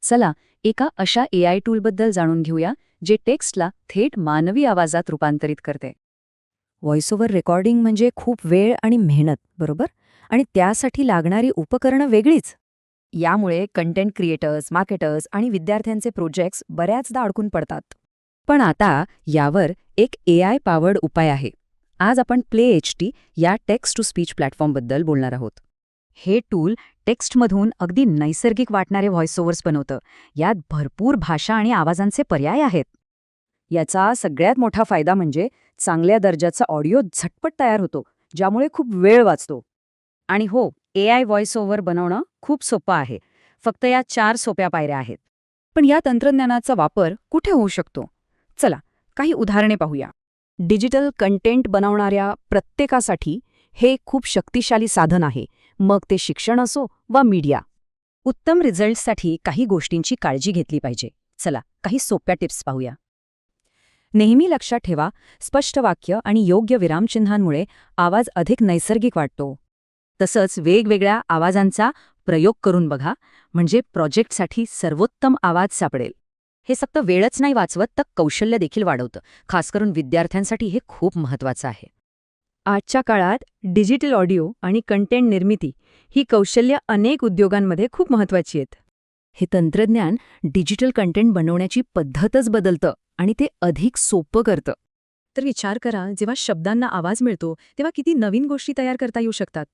चला एका अशा AI टूलबद्दल जाणून घेऊया जे टेक्स्टला थेट मानवी आवाजात रूपांतरित करते. व्हॉइस ओव्हर रेकॉर्डिंग म्हणजे खूप वेळ आणि मेहनत, बरोबर? आणि त्यासाठी लागणारी उपकरणं वेगळीच. यामुळे कंटेंट क्रिएटर्स, मार्केटर्स आणि विद्यार्थ्यांचे प्रोजेक्ट्स बऱ्याचदा अडकून पडतात. पण आता यावर एक AI पॉवर्ड उपाय आहे. आज आपण PlayHT या टेक्स्ट टू स्पीच प्लॅटफॉर्मबद्दल बोलणार आहोत. हे टूल टेक्स्टमधून अगदी नैसर्गिक वाटणारे व्हॉइस ओव्हर्स बनवतं. यात भरपूर भाषा आणि आवाजांचे पर्याय आहेत. याचा सगळ्यात मोठा फायदा म्हणजे चांगल्या दर्जाचा ऑडिओ झटपट तयार होतो, ज्यामुळे खूप वेळ वाचतो. आणि हो, AI व्हॉइस ओव्हर बनवणं खूप सोपं आहे. फक्त या 4 सोप्या पायऱ्या आहेत. पण या तंत्रज्ञानाचा वापर कुठे होऊ शकतो? चला काही उदाहरणे पाहूया. डिजिटल कंटेंट बनवणाऱ्या प्रत्येकासाठी हे खूप शक्तिशाली साधन आहे, मग ते शिक्षण असो वा मीडिया. उत्तम रिझल्ट्ससाठी काही गोष्टींची काळजी घेतली पाहिजे. चला काही सोप्या टिप्स पाहूया. नेहमी लक्षात ठेवा, स्पष्ट वाक्य आणि योग्य विरामचिन्हांमुळे आवाज अधिक नैसर्गिक वाटतो. तसंच वेगवेगळ्या आवाजांचा प्रयोग करून बघा, म्हणजे प्रोजेक्टसाठी सर्वोत्तम आवाज सापडेल. हे फक्त वेळच नाही वाचवत, तर कौशल्य देखील वाढवतं. खास करून विद्यार्थ्यांसाठी हे खूप महत्त्वाचं आहे. आजच्या काळात डिजिटल ऑडिओ आणि कंटेंट निर्मिती ही कौशल्य अनेक उद्योगांमध्ये खूप महत्त्वाची आहेत. हे तंत्रज्ञान डिजिटल कंटेंट बनवण्याची पद्धतच बदलतं आणि ते अधिक सोपं करतं. तर विचार करा, जेव्हा शब्दांना आवाज मिळतो तेव्हा किती नवीन गोष्टी तयार करता येऊ शकतात.